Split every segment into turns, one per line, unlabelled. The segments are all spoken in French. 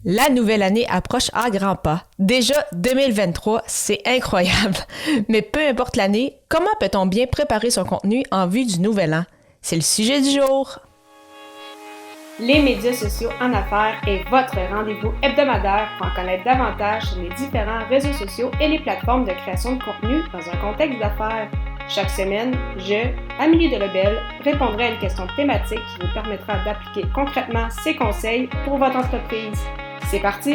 La nouvelle année approche à grands pas. Déjà 2023, c'est incroyable. Mais peu importe l'année, comment peut-on bien préparer son contenu en vue du nouvel an? C'est le sujet du jour.
Les médias sociaux en affaires est votre rendez-vous hebdomadaire pour en connaître davantage sur les différents réseaux sociaux et les plateformes de création de contenu dans un contexte d'affaires. Chaque semaine, je, Amélie Delebel, répondrai à une question thématique qui vous permettra d'appliquer concrètement ces conseils pour votre entreprise. C'est parti!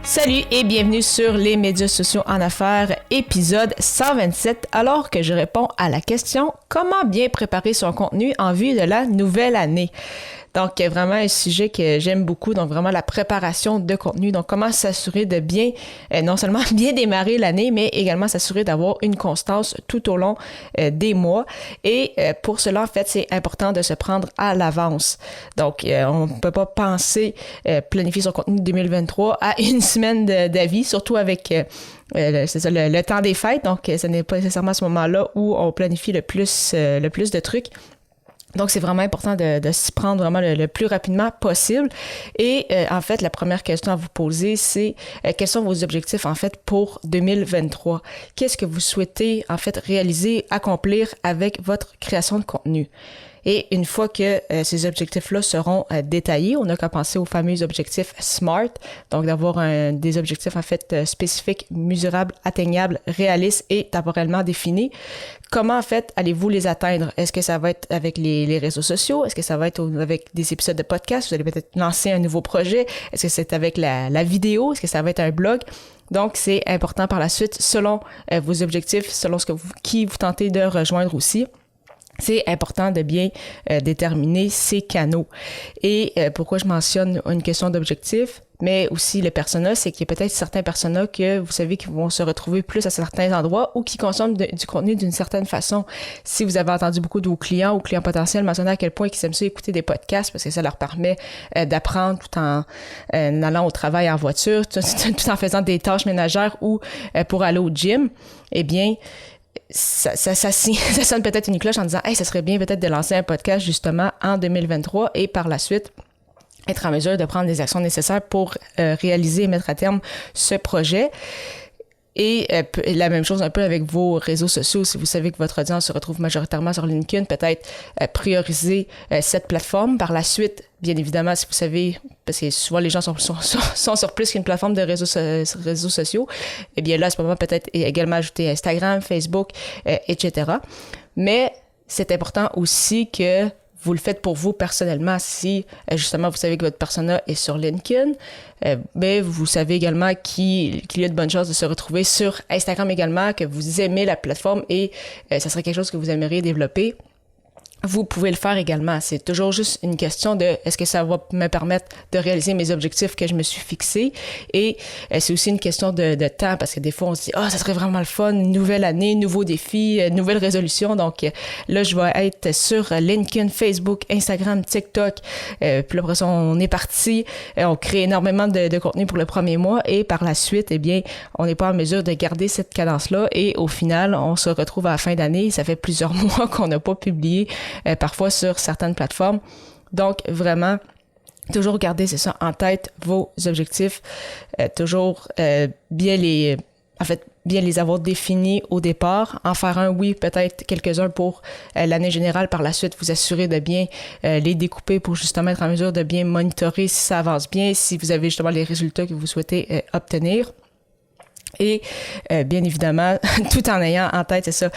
Salut et bienvenue sur les médias sociaux en affaires, épisode 127, alors que je réponds à la question « Comment bien préparer son contenu en vue de la nouvelle année ?» Donc, vraiment un sujet que j'aime beaucoup, donc vraiment la préparation de contenu. Donc, comment s'assurer de bien, non seulement bien démarrer l'année, mais également s'assurer d'avoir une constance tout au long des mois. Et pour cela, en fait, c'est important de se prendre à l'avance. Donc, on ne peut pas penser planifier son contenu 2023 à une semaine d'avis, surtout avec... c'est ça, le temps des fêtes. Donc, ce n'est pas nécessairement à ce moment-là où on planifie le plus de trucs. Donc, c'est vraiment important de s'y prendre vraiment le plus rapidement possible. Et en fait, la première question à vous poser, c'est quels sont vos objectifs en fait pour 2023? Qu'est-ce que vous souhaitez en fait réaliser, accomplir avec votre création de contenu? Et une fois que ces objectifs-là seront détaillés, on n'a qu'à penser aux fameux objectifs SMART, donc d'avoir des objectifs en fait spécifiques, mesurables, atteignables, réalistes et temporellement définis. Comment en fait allez-vous les atteindre? Est-ce que ça va être avec les réseaux sociaux? Est-ce que ça va être avec des épisodes de podcast? Vous allez peut-être lancer un nouveau projet? Est-ce que c'est avec la vidéo? Est-ce que ça va être un blog? Donc, c'est important par la suite, selon vos objectifs, selon qui vous tentez de rejoindre aussi. C'est important de bien déterminer ces canaux. Et pourquoi je mentionne une question d'objectif, mais aussi le persona, c'est qu'il y a peut-être certains personas que vous savez qui vont se retrouver plus à certains endroits ou qui consomment du contenu d'une certaine façon. Si vous avez entendu beaucoup de vos clients ou clients potentiels mentionner à quel point ils aiment ça écouter des podcasts parce que ça leur permet d'apprendre tout en allant au travail en voiture, tout en faisant des tâches ménagères ou pour aller au gym, eh bien, ça sonne peut-être une cloche en disant « Hey, ça serait bien peut-être de lancer un podcast justement en 2023 et par la suite, être en mesure de prendre les actions nécessaires pour réaliser et mettre à terme ce projet. » Et la même chose un peu avec vos réseaux sociaux. Si vous savez que votre audience se retrouve majoritairement sur LinkedIn, peut-être prioriser cette plateforme. Par la suite, bien évidemment, si vous savez, parce que souvent les gens sont sur plus qu'une plateforme de réseaux sociaux, eh bien là, à ce moment, peut-être également ajouter Instagram, Facebook, etc. Mais c'est important aussi que vous le faites pour vous personnellement. Si, justement, vous savez que votre persona est sur LinkedIn, mais vous savez également qu'il y a de bonnes chances de se retrouver sur Instagram également, que vous aimez la plateforme et ça serait quelque chose que vous aimeriez développer. Vous pouvez le faire également. C'est toujours juste une question de est-ce que ça va me permettre de réaliser mes objectifs que je me suis fixés. Et c'est aussi une question de temps parce que des fois, on se dit « Ah, ça serait vraiment le fun, une nouvelle année, nouveaux défis, nouvelle résolution. » Donc là, je vais être sur LinkedIn, Facebook, Instagram, TikTok. Puis après ça, on est parti. On crée énormément de contenu pour le premier mois et par la suite, eh bien, on n'est pas en mesure de garder cette cadence-là et au final, on se retrouve à la fin d'année. Ça fait plusieurs mois qu'on n'a pas publié parfois sur certaines plateformes. Donc, vraiment, toujours garder, c'est ça, en tête vos objectifs, toujours bien les avoir définis au départ, en faire un, oui, peut-être quelques-uns pour l'année générale, par la suite, vous assurer de bien les découper pour justement être en mesure de bien monitorer si ça avance bien, si vous avez justement les résultats que vous souhaitez obtenir. Et bien évidemment, tout en ayant en tête, c'est ça,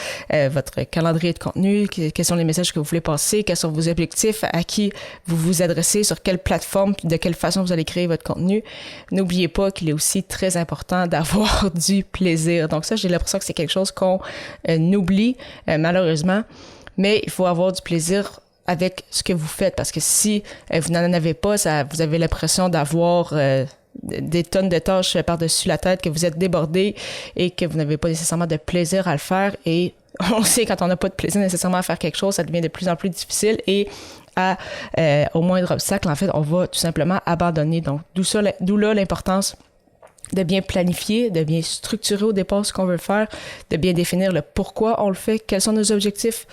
votre calendrier de contenu, quels sont les messages que vous voulez passer, quels sont vos objectifs, à qui vous vous adressez, sur quelle plateforme, de quelle façon vous allez créer votre contenu. N'oubliez pas qu'il est aussi très important d'avoir du plaisir. Donc ça, j'ai l'impression que c'est quelque chose qu'on oublie malheureusement, mais il faut avoir du plaisir avec ce que vous faites parce que si vous n'en avez pas, vous avez l'impression d'avoir... des tonnes de tâches par-dessus la tête, que vous êtes débordé et que vous n'avez pas nécessairement de plaisir à le faire. Et on sait, quand on n'a pas de plaisir nécessairement à faire quelque chose, ça devient de plus en plus difficile et au moindre obstacle, en fait, on va tout simplement abandonner. Donc, d'où là l'importance de bien planifier, de bien structurer au départ ce qu'on veut faire, de bien définir le pourquoi on le fait, quels sont nos objectifs.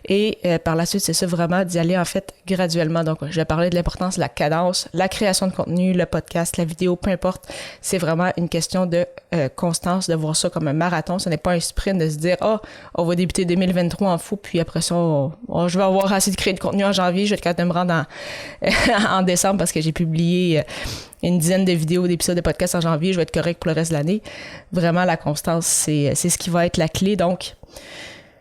Et par la suite, c'est ça vraiment d'y aller en fait graduellement. Donc, je vais parler de l'importance de la cadence, la création de contenu, le podcast, la vidéo, peu importe. C'est vraiment une question de constance, de voir ça comme un marathon. Ce n'est pas un sprint de se dire « Ah, on va débuter 2023 en fou, puis après ça, je vais avoir assez de créer de contenu en janvier, je vais être capable de me rendre en décembre parce que j'ai publié... une dizaine de vidéos, d'épisodes de podcast en janvier, je vais être correct pour le reste de l'année. Vraiment, la constance, c'est ce qui va être la clé. Donc,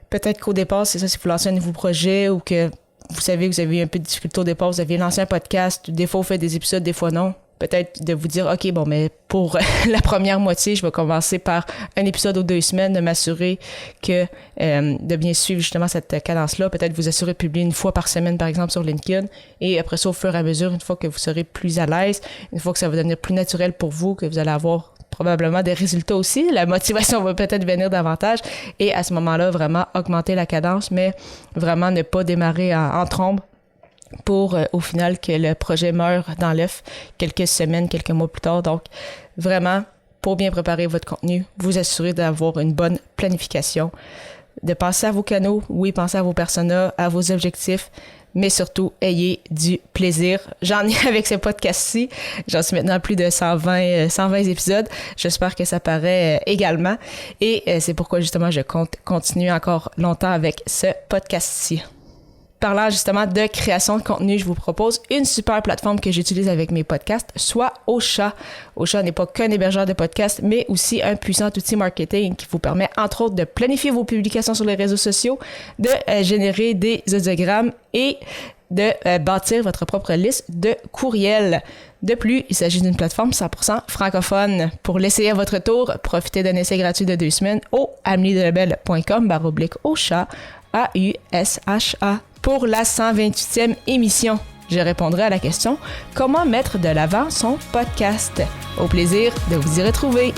peut-être qu'au départ, c'est ça, si vous lancez un nouveau projet ou que vous savez que vous avez eu un peu de difficulté au départ, vous aviez lancé un podcast, des fois vous faites des épisodes, des fois non. Peut-être de vous dire, OK, bon, mais pour la première moitié, je vais commencer par un épisode aux 2 semaines, de m'assurer que de bien suivre justement cette cadence-là. Peut-être vous assurer de publier une fois par semaine, par exemple, sur LinkedIn. Et après ça, au fur et à mesure, une fois que vous serez plus à l'aise, une fois que ça va devenir plus naturel pour vous, que vous allez avoir probablement des résultats aussi, la motivation va peut-être venir davantage. Et à ce moment-là, vraiment augmenter la cadence, mais vraiment ne pas démarrer en trombe, pour au final que le projet meure dans l'œuf quelques semaines, quelques mois plus tard. Donc, vraiment, pour bien préparer votre contenu, vous assurer d'avoir une bonne planification, de penser à vos canaux, oui, pensez à vos personas, à vos objectifs, mais surtout, ayez du plaisir. J'en ai avec ce podcast-ci. J'en suis maintenant à plus de 120 épisodes. J'espère que ça paraît également. Et c'est pourquoi, justement, je compte continuer encore longtemps avec ce podcast-ci. Parlant justement de création de contenu, je vous propose une super plateforme que j'utilise avec mes podcasts, soit Ocha. Ocha n'est pas qu'un hébergeur de podcasts, mais aussi un puissant outil marketing qui vous permet entre autres de planifier vos publications sur les réseaux sociaux, de générer des audiogrammes et de bâtir votre propre liste de courriels. De plus, il s'agit d'une plateforme 100% francophone. Pour l'essayer à votre tour, profitez d'un essai gratuit de 2 semaines au ameliedelebel.com/Ocha, AUSHA. Pour la 128e émission, je répondrai à la question « Comment mettre de l'avant son podcast ?» Au plaisir de vous y retrouver.